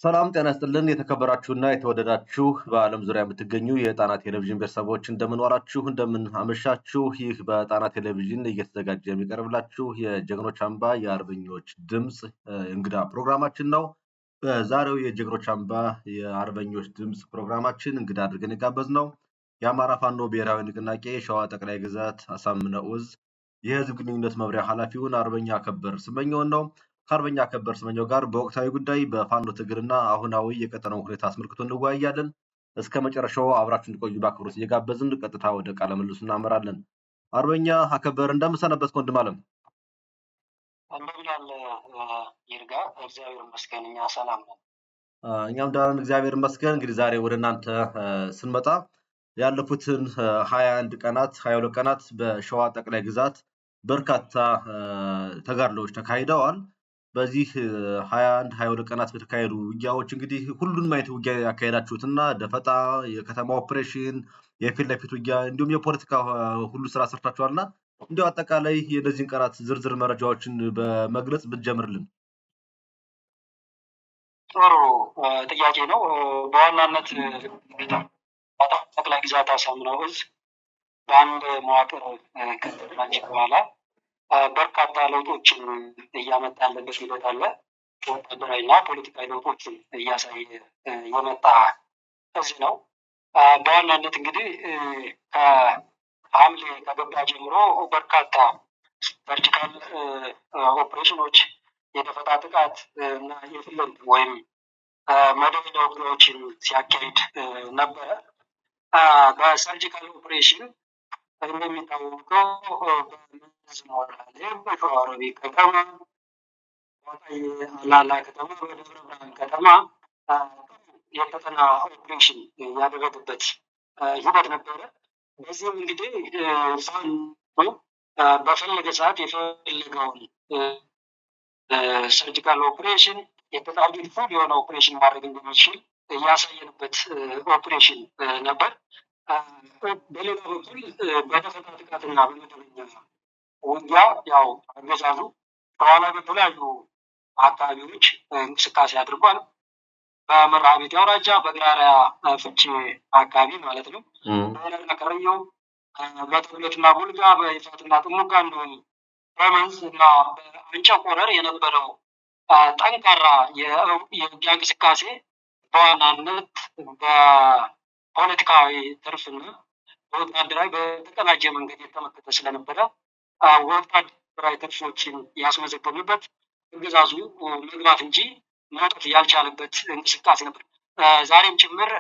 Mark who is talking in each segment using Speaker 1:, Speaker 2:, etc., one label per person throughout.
Speaker 1: ሰላም ጤና ይስጥልን የተከበራችሁና የተወደዳችሁ በዓለም ዙሪያ የምትገኙ የጣና ቴሌቪዥን ቤተሰቦች እንደምን ዋላችሁ፣ እንደምን አመሻችሁ። ይህ በጣና ቴሌቪዥን እየተዘጋጀ የሚቀርብላችሁ የጀግኖች አምባ የአርበኞች ድምፅ እንግዳ ፕሮግራማችን ነው። በዛሬው የጀግኖች አምባ የአርበኞች ድምፅ ፕሮግራማችን እንግዳ አድርገን የጋበዝነው የአማራ ፋኖ ብሔራዊ ንቅናቄ ሸዋ ጠቅላይ ግዛት አሳምነው ዕዝ የህዝብ ግንኙነት መምሪያ ኃላፊውን አርበኛ ከበር ስመኘውን ነው። ከአርበኛ ከበር ስመኘው ጋር በወቅታዊ ጉዳይ በፋኖ ትግልና አሁናዊ የቀጠናው ሁኔታ አስመልክቶ እንወያያለን። እስከ መጨረሻው አብራችሁ እንድትቆዩ በአክብሮት እየጋበዝን ቀጥታ ወደ ቃለ ምልልሱ እናመራለን። አርበኛ ከበር እንደምን ሰነበትክ ወንድም አለም?
Speaker 2: እንደምን አለ ይርጋ? እግዚአብሔር ይመስገን እኛ ሰላም ነን።
Speaker 1: እኛም ደህና ነን እግዚአብሔር ይመስገን። እንግዲህ ዛሬ ወደ እናንተ ስንመጣ ያለፉትን 21 ቀናት 22 ቀናት በሸዋ ጠቅላይ ግዛት በርካታ ተጋድሎዎች ተካሂደዋል። በዚህ 21 22 ቀናት በተካሄዱ ውጊያዎች እንግዲህ ሁሉንም አይነት ውጊያ ያካሄዳችሁትና ደፈጣ፣ የከተማ ኦፕሬሽን፣ የፊት ለፊት ውጊያ እንዲሁም የፖለቲካ ሁሉ ስራ ሰርታችኋልና እንዲያው አጠቃላይ የነዚህን ቀናት ዝርዝር መረጃዎችን በመግለጽ ብትጀምርልን።
Speaker 2: ጥሩ ጥያቄ ነው። በዋናነት ጠቅላይ ግዛት አሳምነው ዕዝ በአንድ መዋቅር ከተደራጀ በኋላ በርካታ ለውጦችን እያመጣ ያለበት ሂደት አለ። ወታደራዊና ፖለቲካዊ ለውጦችን እያሳየ የመጣ ዕዝ ነው። በዋናነት እንግዲህ ከሐምሌ ከገባ ጀምሮ በርካታ ሰርጂካል ኦፕሬሽኖች፣ የደፈጣ ጥቃት እና የፊት ወይም መደበኛ ውጊያዎችን ሲያካሂድ ነበረ። በሰርጂካል ኦፕሬሽን እንደሚታወቀው በመንዝ ሞራሌ፣ በሸዋሮቢ ከተማ፣ አላላ ከተማ፣ በደብረ ብርሃን ከተማ የፈተና ኦፕሬሽን ያደረገበት ሂደት ነበረ። በዚህም እንግዲህ ፋኖ በፈለገ ሰዓት የፈለገውን ሰርጂካል ኦፕሬሽን የተጣሉት ፉል የሆነ ኦፕሬሽን ማድረግ እንደሚችል ያሳየንበት ኦፕሬሽን ነበር። በሌላ በኩል በደፈጣ ጥቃትና በመደበኛ ውጊያ ያው አገዛዙ በኋላ በተለያዩ አካባቢዎች እንቅስቃሴ አድርጓል። በመርሐቤቴ አውራጃ በግራሪያ ፍቼ አካባቢ ማለት ነው። በወለጋ ከረየው፣ በተብለትና ቡልጋ፣ በይፋትና ጥሙጋ እንዲሁም በመንዝ እና በአንጫ ቆረር የነበረው ጠንካራ የውጊያ እንቅስቃሴ በዋናነት በፖለቲካዊ ትርፍና በወታደራዊ በተቀናጀ መንገድ የተመከተ ስለነበረ ወታደራዊ ትርፎችን ያስመዘገብንበት፣ አገዛዙ መግባት እንጂ መውጣት ያልቻለበት እንቅስቃሴ ነበር። ዛሬም ጭምር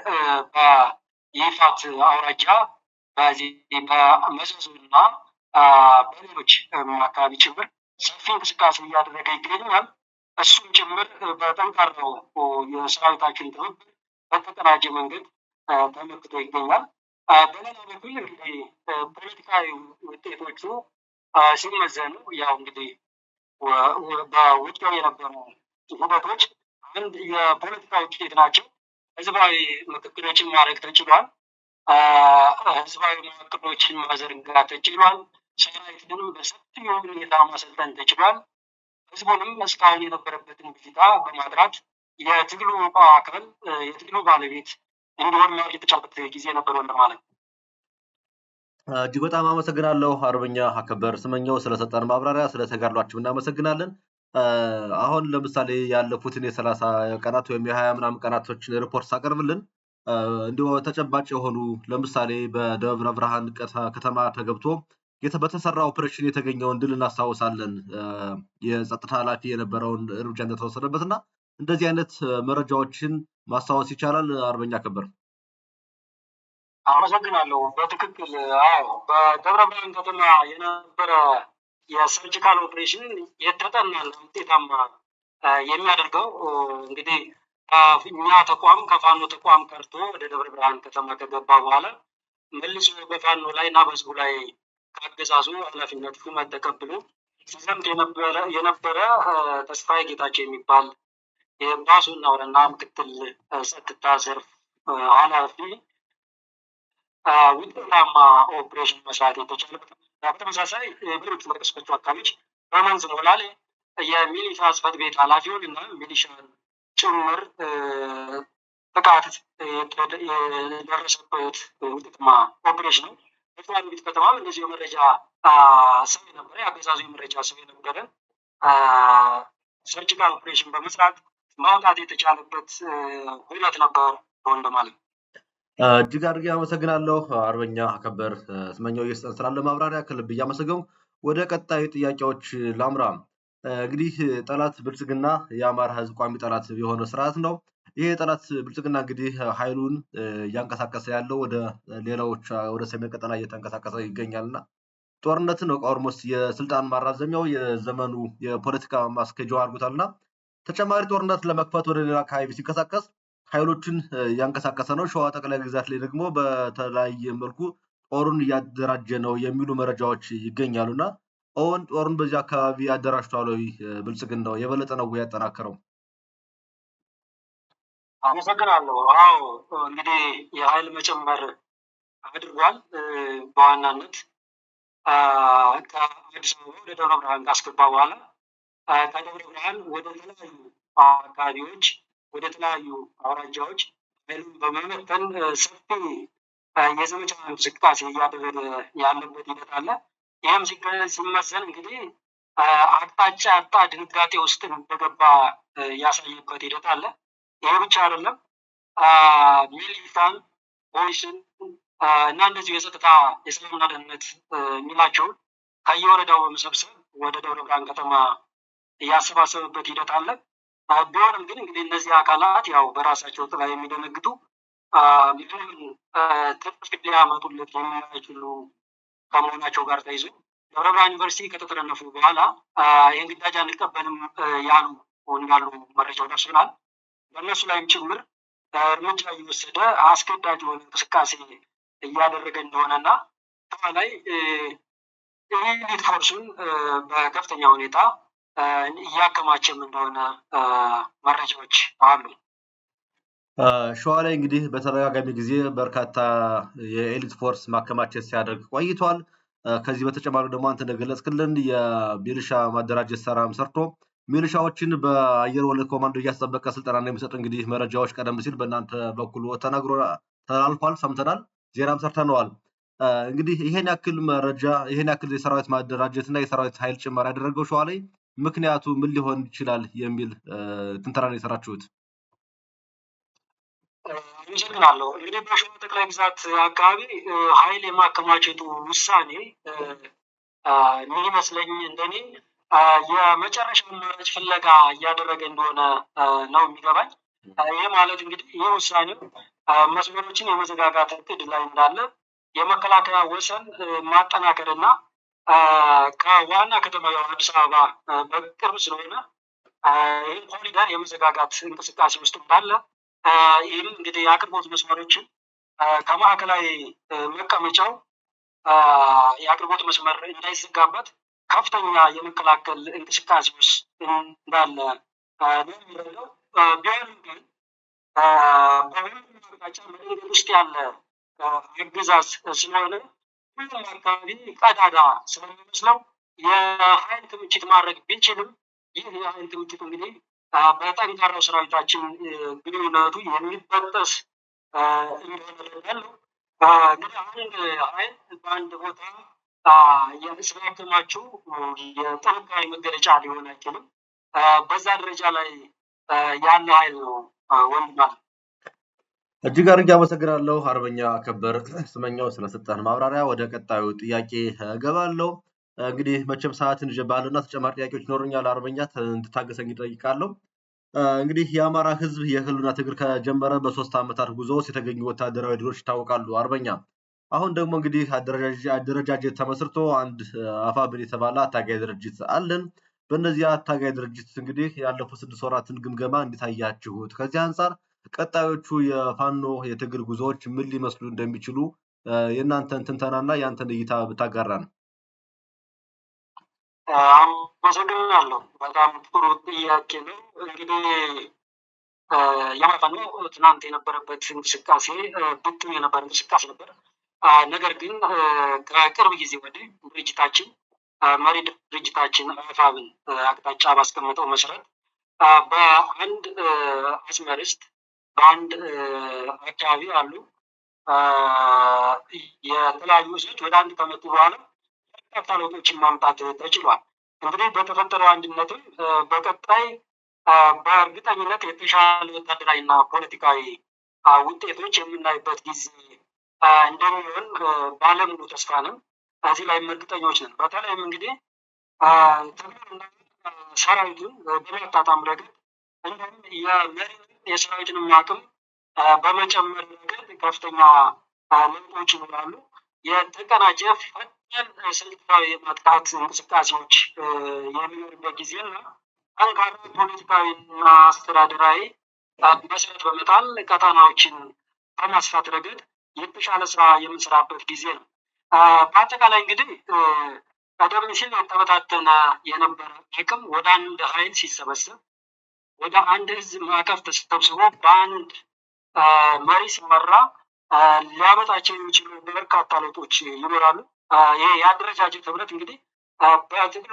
Speaker 2: በይፋት አውራጃ በዚህ በመዘዙና በሌሎች አካባቢ ጭምር ሰፊ እንቅስቃሴ እያደረገ ይገኛል። እሱም ጭምር በጠንካራው የሰራዊታችን ትብብር በተቀናጀ መንገድ ተመክቶ ይገኛል። በሌላ በኩል እንግዲህ ፖለቲካዊ ውጤቶቹ ሲመዘኑ ያው እንግዲህ በውጊያው የነበሩ ሂደቶች አንድ የፖለቲካ ውጤት ናቸው። ህዝባዊ ምክክሮችን ማድረግ ተችሏል። ህዝባዊ መዋቅሮችን ማዘርጋት ተችሏል። ሰራዊትንም በሰፊ ሁኔታ ማሰልጠን ተችሏል። ህዝቡንም እስካሁን የነበረበትን ብዥታ በማጥራት የትግሉ አካል የትግሉ ባለቤት እንዲሆን ማድረግ የተቻለበት ጊዜ ነበር ማለት ነው።
Speaker 1: እጅግ በጣም አመሰግናለሁ አርበኛ ከበር ስመኘው ስለሰጠን ማብራሪያ፣ ስለተጋድሏችሁ እናመሰግናለን። አሁን ለምሳሌ ያለፉትን የ30 ቀናት ወይም የ20 ምናምን ቀናቶችን ሪፖርት ሳቀርብልን እንዲሁ ተጨባጭ የሆኑ ለምሳሌ በደብረ ብርሃን ከተማ ተገብቶ በተሰራ ኦፕሬሽን የተገኘውን ድል እናስታውሳለን። የጸጥታ ኃላፊ የነበረውን እርምጃ እንደተወሰደበትና እንደዚህ አይነት መረጃዎችን ማስታወስ ይቻላል። አርበኛ ከበር
Speaker 2: አመሰግናለሁ። በትክክል አዎ፣ በደብረ ብርሃን ከተማ የነበረ የሰርጂካል ኦፕሬሽን የተጠናና ውጤታማ የሚያደርገው እንግዲህ እኛ ተቋም ከፋኖ ተቋም ቀርቶ ወደ ደብረ ብርሃን ከተማ ከገባ በኋላ መልሶ በፋኖ ላይ እና በህዝቡ ላይ ከአገዛዙ ኃላፊነት ሹመት ተቀብሎ ሲዘምት የነበረ ተስፋዬ ጌታቸው የሚባል የባሱና ወረና ምክትል ጸጥታ ዘርፍ ኃላፊ ውጤታማ ኦፕሬሽን መስራት የተቻለበት። በተመሳሳይ በሌሎች መቀስቆቹ አካባቢዎች በመንዝ ሞላሌ የሚሊሻ ጽሕፈት ቤት ኃላፊውን እና ሚሊሻን ጭምር ጥቃት የደረሰበት ውጤታማ ኦፕሬሽን ነው። በሸዋሮቢት ከተማም እንደዚህ የመረጃ ሰው የነበረ የአገዛዙ የመረጃ ሰው የነበረ ሰርጂካል ኦፕሬሽን በመስራት ማውጣት የተቻለበት ሁነት ነበር ማለት ነው።
Speaker 1: እጅግ አድርጌ አመሰግናለሁ አርበኛ አከበር ስመኘው እየሰጠን ስላለ ማብራሪያ ከልብ እያመሰገንኩ ወደ ቀጣይ ጥያቄዎች ላምራ። እንግዲህ ጠላት ብልጽግና የአማራ ህዝብ ቋሚ ጠላት የሆነ ስርዓት ነው። ይሄ ጠላት ብልጽግና እንግዲህ ኃይሉን እያንቀሳቀሰ ያለው ወደ ሌላዎች ወደ ሰሜን ቀጠና እየተንቀሳቀሰ ይገኛልና ጦርነትን ኦልሞስት የስልጣን ማራዘሚያው የዘመኑ የፖለቲካ ማስኬጃው አድርጎታልና ተጨማሪ ጦርነት ለመክፈት ወደ ሌላ አካባቢ ሲንቀሳቀስ ኃይሎችን እያንቀሳቀሰ ነው። ሸዋ ጠቅላይ ግዛት ላይ ደግሞ በተለያየ መልኩ ጦሩን እያደራጀ ነው የሚሉ መረጃዎች ይገኛሉና አሁን ጦሩን በዚህ አካባቢ አደራጅቷል ወይ ብልጽግናው የበለጠ ነው ያጠናከረው?
Speaker 2: አመሰግናለሁ። አዎ እንግዲህ የኃይል መጨመር አድርጓል። በዋናነት ከአዲስ አበባ ወደ ደብረ ብርሃን ካስገባ በኋላ ከደብረ ብርሃን ወደ ተለያዩ አካባቢዎች ወደ ተለያዩ አውራጃዎች ኃይሉን በመመጠን ሰፊ የዘመቻ እንቅስቃሴ እያደረገ ያለበት ሂደት አለ። ይህም ሲመዘን እንግዲህ አቅጣጫ ያጣ ድንጋጤ ውስጥ እንደገባ ያሳየበት ሂደት አለ። ይሄ ብቻ አይደለም። ሚሊታን ፖሊስን እና እንደዚሁ የጸጥታ የሰላምና ደህንነት የሚላቸውን ከየወረዳው በመሰብሰብ ወደ ደብረ ብርሃን ከተማ እያሰባሰበበት ሂደት አለ። ቢሆንም ግን እንግዲህ እነዚህ አካላት ያው በራሳቸው ጥላ የሚደነግጡ ምንም ትርፍ ሊያመጡለት የማይችሉ ከመሆናቸው ጋር ተይዞ ደብረ ብርሃን ዩኒቨርሲቲ ከተጠረነፉ በኋላ ይህን ግዳጅ አንቀበልም ያሉ እንዳሉ መረጃው ደርሶናል። በእነሱ ላይም ጭምር እርምጃ እየወሰደ አስገዳጅ የሆነ እንቅስቃሴ እያደረገ እንደሆነና ላይ ኤሊት ፎርሱን በከፍተኛ ሁኔታ እያከማቸም እንደሆነ መረጃዎች አሉ።
Speaker 1: ሸዋ ላይ እንግዲህ በተደጋጋሚ ጊዜ በርካታ የኤሊት ፎርስ ማከማቸት ሲያደርግ ቆይቷል። ከዚህ በተጨማሪ ደግሞ አንተ እንደገለጽክልን የሚሊሻ ማደራጀት ስራም ሰርቶ ሚሊሻዎችን በአየር ወለድ ኮማንዶ እያስጠበቀ ስልጠና እንደሚሰጥ እንግዲህ መረጃዎች ቀደም ሲል በእናንተ በኩል ተነግሮ ተላልፏል፣ ሰምተናል፣ ዜናም ሰርተነዋል። እንግዲህ ይሄን ያክል መረጃ ይሄን ያክል የሰራዊት ማደራጀት እና የሰራዊት ኃይል ጭማሪ ያደረገው ሸዋ ላይ ምክንያቱ ምን ሊሆን ይችላል የሚል ትንተና ነው የሰራችሁት?
Speaker 2: አመሰግናለሁ። እንግዲህ በሸዋ ጠቅላይ ግዛት አካባቢ ኃይል የማከማቸቱ ውሳኔ የሚመስለኝ እንደኔ የመጨረሻ አማራጭ ፍለጋ እያደረገ እንደሆነ ነው የሚገባኝ። ይህ ማለት እንግዲህ ይህ ውሳኔው መስመሮችን የመዘጋጋት እቅድ ላይ እንዳለ የመከላከያ ወሰን ማጠናከርና ከዋና ከተማ አዲስ አበባ በቅርብ ስለሆነ ይህን ኮሪደር የመዘጋጋት እንቅስቃሴ ውስጥ እንዳለ ይህም እንግዲህ የአቅርቦት መስመሮችን ከማዕከላዊ መቀመጫው የአቅርቦት መስመር እንዳይዘጋበት ከፍተኛ የመከላከል እንቅስቃሴ ውስጥ እንዳለ ነው የሚረዳው። ቢሆንም ግን በሁሉም አቅጣጫ መንገድ ውስጥ ያለ አገዛዝ ስለሆነ ሁሉም አካባቢ ቀዳዳ ስለሚመስለው የኃይል ክምችት ማድረግ ቢችልም ይህ የኃይል ክምችት እንግዲህ በጠንካራው ሰራዊታችን ግንኙነቱ የሚበጠስ እንደሆነ ያለው እንግዲህ አንድ ኃይል በአንድ ቦታ ስላከማቸው የጥንካሬ መገለጫ ሊሆን አይችልም። በዛ ደረጃ ላይ ያለ ኃይል ነው ወንድማል።
Speaker 1: እጅግ አድርጌ አመሰግናለሁ አርበኛ አከበር ስመኘው ስለሰጠን ማብራሪያ። ወደ ቀጣዩ ጥያቄ እገባለሁ። እንግዲህ መቼም ሰዓትን ይጀባልና ተጨማሪ ጥያቄዎች ይኖሩኛል። አርበኛ እንድታገሰኝ እጠይቃለሁ። እንግዲህ የአማራ ህዝብ የህልውና ትግል ከጀመረ በ3 ዓመታት ጉዞ ውስጥ የተገኙ ወታደራዊ ድሎች ይታወቃሉ። አርበኛ አሁን ደግሞ እንግዲህ አደረጃጀት ተመስርቶ አንድ አፋብን የተባለ አታጋይ ድርጅት አለን። በእነዚህ አታጋይ ድርጅት እንግዲህ ያለፉት 6 ወራትን ግምገማ እንዴት አያችሁት? ከዚህ አንጻር ቀጣዮቹ የፋኖ የትግል ጉዞዎች ምን ሊመስሉ እንደሚችሉ የእናንተን ትንተናና የአንተን እይታ ብታጋራን።
Speaker 2: አመሰግናለሁ። በጣም ጥሩ ጥያቄ ነው። እንግዲህ የአማራ ፋኖ ትናንት የነበረበት እንቅስቃሴ ብትም የነበረ እንቅስቃሴ ነበር። ነገር ግን ከቅርብ ጊዜ ወዲህ ድርጅታችን መሪ ድርጅታችን አፋብን አቅጣጫ ባስቀመጠው መሰረት በአንድ አስመርስት በአንድ አካባቢ አሉ የተለያዩ ህዝቦች ወደ አንድ ከመጡ በኋላ በርካታ ለውጦችን ማምጣት ተችሏል። እንግዲህ በተፈጠረው አንድነትም በቀጣይ በእርግጠኝነት የተሻለ ወታደራዊ እና ፖለቲካዊ ውጤቶች የምናይበት ጊዜ እንደሚሆን ባለሙሉ ተስፋ ነን። እዚህ ላይም እርግጠኞች ነን። በተለይም እንግዲህ ትግሉንና ሰራዊቱን በማጣጣም ረገድ እንዲሁም የመሪ የሰራዊትንም አቅም በመጨመር ረገድ ከፍተኛ ለውጦች ይኖራሉ። የተቀናጀ ፈጣን ስልታዊ የማጥቃት እንቅስቃሴዎች የሚኖርበት ጊዜና ጠንካራ ፖለቲካዊና አስተዳደራዊ መሰረት በመጣል ቀጠናዎችን በማስፋት ረገድ የተሻለ ስራ የምንሰራበት ጊዜ ነው። በአጠቃላይ እንግዲህ ቀደም ሲል የተበታተነ የነበረ አቅም ወደ አንድ ኃይል ሲሰበሰብ ወደ አንድ ህዝብ ማዕቀፍ ተሰብስቦ በአንድ መሪ ሲመራ ሊያመጣቸው የሚችሉ በርካታ ለውጦች ይኖራሉ። ይሄ የአደረጃጀት ህብረት እንግዲህ በትግሉ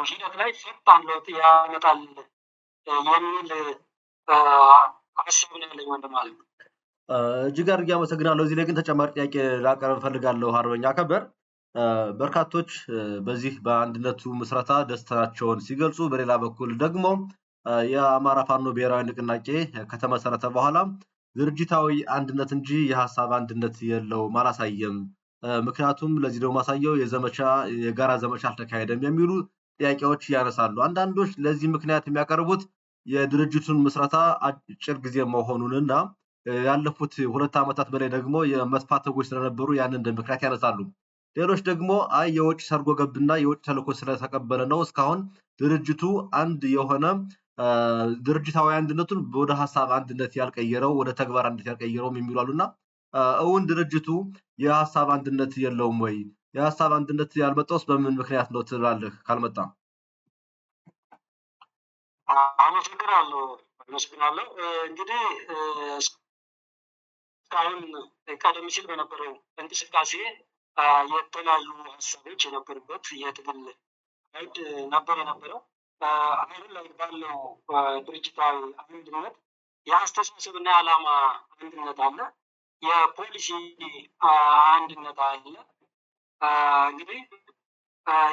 Speaker 2: ሂደት ላይ ፈጣን ለውጥ ያመጣል የሚል ሀሳብ ነው ያለኝ ወንድም ማለት ነው።
Speaker 1: እጅግ አድርጌ አመሰግናለሁ። እዚህ ላይ ግን ተጨማሪ ጥያቄ ላቀርብ እፈልጋለሁ። አርበኛ ከበር በርካቶች በዚህ በአንድነቱ ምስረታ ደስታቸውን ሲገልጹ፣ በሌላ በኩል ደግሞ የአማራ ፋኖ ብሔራዊ ንቅናቄ ከተመሰረተ በኋላ ድርጅታዊ አንድነት እንጂ የሀሳብ አንድነት የለውም፣ አላሳየም። ምክንያቱም ለዚህ ደግሞ ማሳየው የጋራ ዘመቻ አልተካሄደም የሚሉ ጥያቄዎች ያነሳሉ። አንዳንዶች ለዚህ ምክንያት የሚያቀርቡት የድርጅቱን ምስረታ አጭር ጊዜ መሆኑንና ያለፉት 2 ዓመታት በላይ ደግሞ የመጥፋቶች ስለነበሩ ያንን እንደ ምክንያት ያነሳሉ። ሌሎች ደግሞ የውጭ ሰርጎ ገብና የውጭ ተልዕኮ ስለተቀበለ ነው እስካሁን ድርጅቱ አንድ የሆነ ድርጅታዊ አንድነቱን ወደ ሀሳብ አንድነት ያልቀየረው ወደ ተግባር አንድነት ያልቀየረውም የሚሉ አሉና እውን ድርጅቱ የሀሳብ አንድነት የለውም ወይ? የሀሳብ አንድነት ያልመጣውስ በምን ምክንያት ነው ትላለህ? ካልመጣ
Speaker 2: አመሰግናለሁ። እንግዲህ እስካሁን ቀደም ሲል በነበረው እንቅስቃሴ የተለያዩ ሀሳቦች የነበሩበት የትግል ሂደት ነበር የነበረው። አሁን ላይ ባለው ድርጅታዊ አንድነት የአስተሳሰብና የዓላማ አንድነት አለ፣ የፖሊሲ አንድነት አለ። እንግዲህ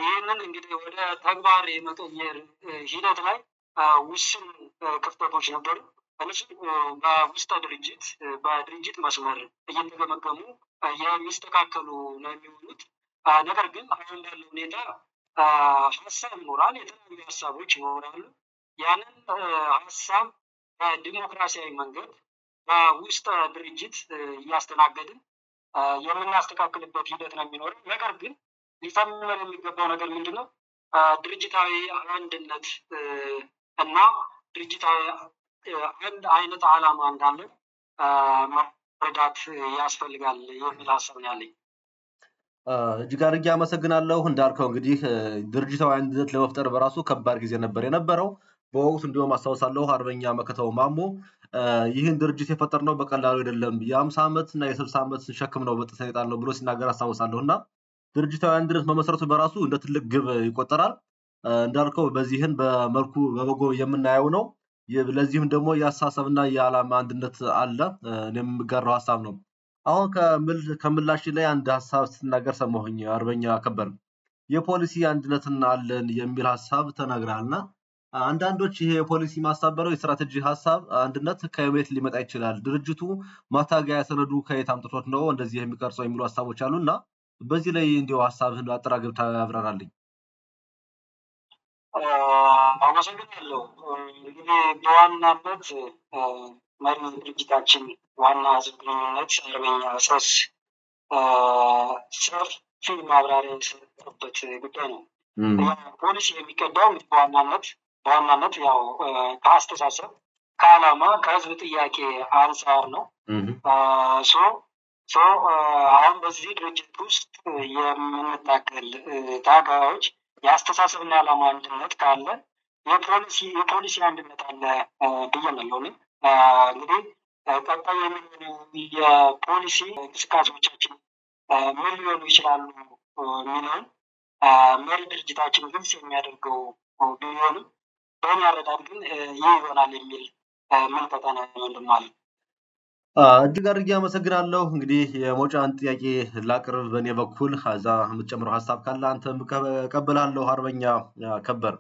Speaker 2: ይህንን እንግዲህ ወደ ተግባር የመቀየር ሂደት ላይ ውስን ክፍተቶች ነበሩ። እነሱ በውስጠ ድርጅት በድርጅት መስመር እየተገመገሙ የሚስተካከሉ ነው የሚሆኑት። ነገር ግን አሁን ባለው ሁኔታ ሀሳብ ይኖራል፣ የተለያዩ ሀሳቦች ይኖራሉ። ያንን ሀሳብ በዲሞክራሲያዊ መንገድ በውስጠ ድርጅት እያስተናገድን የምናስተካክልበት ሂደት ነው የሚኖረው። ነገር ግን ሊሰመር የሚገባው ነገር ምንድን ነው? ድርጅታዊ አንድነት እና ድርጅታዊ አንድ አይነት ዓላማ እንዳለ መረዳት ያስፈልጋል የሚል ሀሳብ ነው ያለኝ።
Speaker 1: እጅግ አድርጌ አመሰግናለሁ። እንዳልከው እንግዲህ ድርጅታዊ አንድነት ለመፍጠር በራሱ ከባድ ጊዜ ነበር የነበረው። በወቅቱ እንዲሁም አስታውሳለሁ አርበኛ መከተው ማሞ ይህን ድርጅት የፈጠርነው በቀላሉ አይደለም፣ የ50 ዓመት እና የ60 ዓመት ሸክም ነው በጥሰን የጣልነው ብሎ ሲናገር አስታውሳለሁ። እና ድርጅታዊ አንድነት መመስረቱ በራሱ እንደ ትልቅ ግብ ይቆጠራል። እንዳልከው በዚህን በመልኩ በበጎ የምናየው ነው። ለዚህም ደግሞ የአስተሳሰብና የዓላማ አንድነት አለ። እኔም የምጋራው ሀሳብ ነው። አሁን ከምላሽ ላይ አንድ ሀሳብ ስትናገር ሰማሁኝ አርበኛ ከበር፣ የፖሊሲ አንድነትን አለን የሚል ሀሳብ ተናግረሃልና አንዳንዶች ይሄ የፖሊሲ ማሳበረው የስትራቴጂ ሀሳብ አንድነት ከየት ሊመጣ ይችላል? ድርጅቱ ማታገያ ሰነዱ ከየት አምጥቶት ነው እንደዚህ የሚቀርጸው የሚሉ ሀሳቦች አሉና በዚህ ላይ እንዲያው ሀሳብህን አጠራግብ ታብራራልኝ።
Speaker 2: አመሰግናለሁ። እንግዲህ በዋናነት መሪ ድርጅታችን ዋና ህዝብ ግንኙነት አርበኛ ሶስ ሰፊ ማብራሪያ የሰጠበት ጉዳይ ነው። ፖሊሲ የሚቀዳው በዋናነት ያው ከአስተሳሰብ ከዓላማ ከህዝብ ጥያቄ አንጻር ነው። አሁን በዚህ ድርጅት ውስጥ የምንታገል ታጋዮች የአስተሳሰብና የዓላማ አንድነት ካለ የፖሊሲ አንድነት አለ ብዬ ነው። እንግዲህ ቀጣይ የሚሆኑ የፖሊሲ እንቅስቃሴዎቻችን ምን ሊሆኑ ይችላሉ የሚለውን መሪ ድርጅታችን ግልጽ የሚያደርገው ቢሆንም በእኔ አረዳድ ግን ይህ ይሆናል የሚል ምልከታ ነው ወንድም አለም።
Speaker 1: እጅግ አድርጌ አመሰግናለሁ። እንግዲህ የመውጫን ጥያቄ ላቅርብ በእኔ በኩል ከዛ የምትጨምረው ሀሳብ ካለ አንተም እቀበላለሁ። አርበኛ ከበር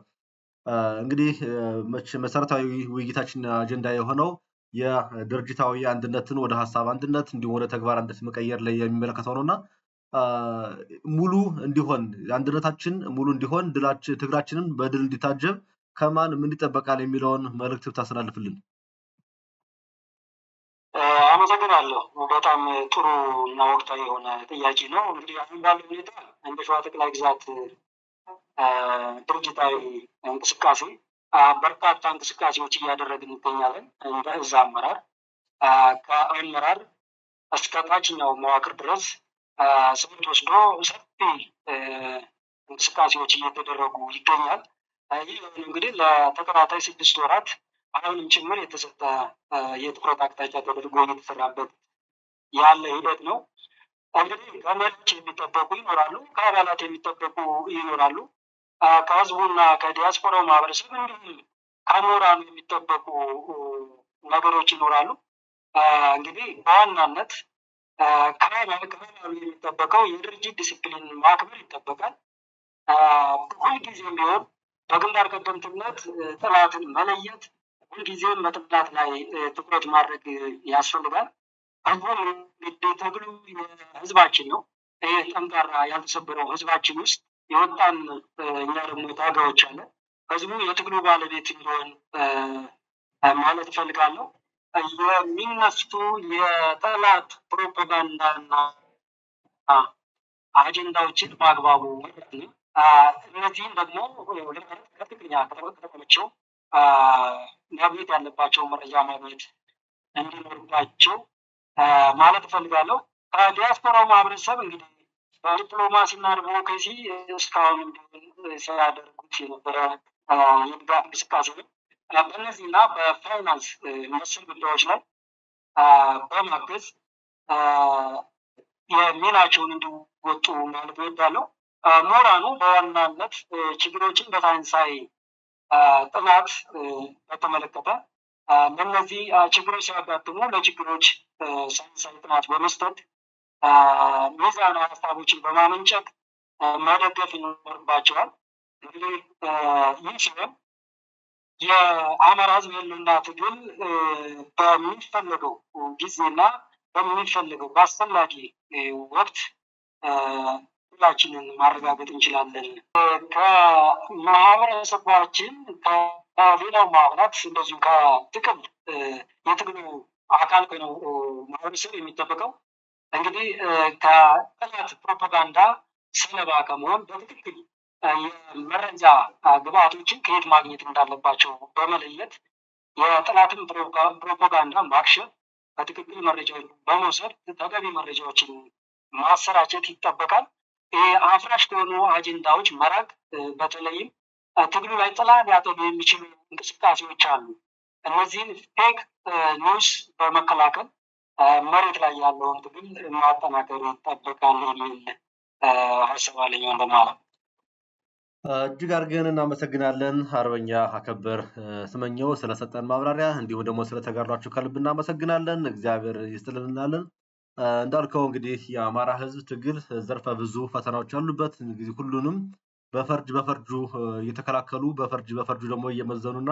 Speaker 1: እንግዲህ መሰረታዊ ውይይታችን አጀንዳ የሆነው የድርጅታዊ አንድነትን ወደ ሀሳብ አንድነት እንዲሁም ወደ ተግባር አንድነት መቀየር ላይ የሚመለከተው ነውና ሙሉ እንዲሆን አንድነታችን ሙሉ እንዲሆን ትግላችንን በድል እንዲታጀብ ከማን ምን ይጠበቃል የሚለውን መልእክት ብታስተላልፍልን።
Speaker 2: አመሰግናለሁ። በጣም ጥሩ እና ወቅታዊ የሆነ ጥያቄ ነው። እንግዲህ አሁን ባለው ሁኔታ እንደ ሸዋ ጠቅላይ ግዛት ድርጅታዊ እንቅስቃሴ በርካታ እንቅስቃሴዎች እያደረግን እንገኛለን። እንደ እዝ አመራር ከአመራር እስከ ታችኛው መዋቅር ድረስ ስምንት ወስዶ ሰፊ እንቅስቃሴዎች እየተደረጉ ይገኛል። ይህ እንግዲህ ለተከታታይ 6 ወራት አሁንም ጭምር የተሰጠ የትኩረት አቅጣጫ ተደርጎ እየተሰራበት ያለ ሂደት ነው። እንግዲህ ከመሪዎች የሚጠበቁ ይኖራሉ፣ ከአባላት የሚጠበቁ ይኖራሉ፣ ከህዝቡና ከዲያስፖራው ማህበረሰብ እንዲሁም ከምሁራኑ የሚጠበቁ ነገሮች ይኖራሉ። እንግዲህ በዋናነት ከአባሉ የሚጠበቀው የድርጅት ዲሲፕሊን ማክበር ይጠበቃል። ሁልጊዜም ቢሆን በግንባር ቀደምትነት ጠላትን መለየት፣ ሁልጊዜም በጠላት ላይ ትኩረት ማድረግ ያስፈልጋል። ህዝቡም ትግሉ ህዝባችን ነው። ይህ ጠንካራ ያልተሰበረው ህዝባችን ውስጥ የወጣን እኛ ደግሞ ታጋዮች አለ። ህዝቡ የትግሉ ባለቤት እንዲሆን ማለት እፈልጋለሁ። የሚነሱ የጠላት ፕሮፓጋንዳና አጀንዳዎችን በአግባቡ እነዚህም ደግሞ ከትግኛ ከተቆመቸው ማግኘት ያለባቸው መረጃ ማግኘት እንዲኖርባቸው ማለት እፈልጋለሁ። ከዲያስፖራው ማህበረሰብ እንግዲህ በዲፕሎማሲና ዲፕሎማሲ እስካሁን ሲያደርጉት የነበረ የድጋፍ እንቅስቃሴ ነው። በእነዚህና በፋይናንስ መሰል ጉዳዮች ላይ በማገዝ የሚናቸውን እንዲወጡ ማለት እወዳለሁ። ምሁራኑ በዋናነት ችግሮችን በሳይንሳዊ ጥናት በተመለከተ እነዚህ ችግሮች ሲያጋጥሙ ለችግሮች ሳይንሳዊ ጥናት በመስጠት ሚዛናዊ ሀሳቦችን በማመንጨት መደገፍ ይኖርባቸዋል። እንግዲህ ይህ ሲሆን የአማራ ህዝብ የህልውና ትግል በሚፈለገው ጊዜና በሚፈለገው በአስፈላጊ ወቅት ሁላችንን ማረጋገጥ እንችላለን። ከማህበረሰባችን ከሌላው ማህበራት እንደዚሁ ከጥቅም የትግሉ አካል ነው ማህበረሰብ የሚጠበቀው እንግዲህ ከጠላት ፕሮፓጋንዳ ሰለባ ከመሆን በትክክል የመረጃ ግብአቶችን ከየት ማግኘት እንዳለባቸው በመለየት የጠላትን ፕሮፓጋንዳ ማክሸፍ፣ በትክክል መረጃዎች በመውሰድ ተገቢ መረጃዎችን ማሰራጨት ይጠበቃል። አፍራሽ ከሆኑ አጀንዳዎች መራቅ፣ በተለይም ትግሉ ላይ ጥላ ሊያጠሉ የሚችሉ እንቅስቃሴዎች አሉ። እነዚህን ፌክ ኒውስ በመከላከል መሬት ላይ ያለውን ትግል ማጠናከር ይጠበቃል የሚል ሀሳብ አለኝ በማለት
Speaker 1: እጅግ አድርገን እናመሰግናለን። አርበኛ አከበር ስመኘው ስለሰጠን ማብራሪያ እንዲሁም ደግሞ ስለተጋሯችሁ ከልብ እናመሰግናለን። እግዚአብሔር ይስጥልን እንላለን። እንዳልከው እንግዲህ የአማራ ህዝብ ትግል ዘርፈ ብዙ ፈተናዎች አሉበት። እንግዲህ ሁሉንም በፈርጁ እየተከላከሉ በፈርጁ ደግሞ እየመዘኑና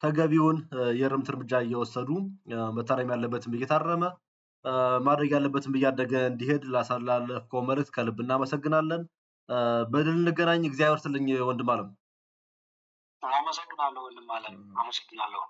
Speaker 1: ተገቢውን የእርምት እርምጃ እየወሰዱ መታረም ያለበትም እየታረመ ማድረግ ያለበትም እያደገ እንዲሄድ ላሳላለፍከው መልእክት ከልብ እናመሰግናለን። በድል እንገናኝ። እግዚአብሔር ይስጥልኝ ወንድም አለም።
Speaker 2: አመሰግናለሁ ወንድም አለም። አመሰግናለሁ።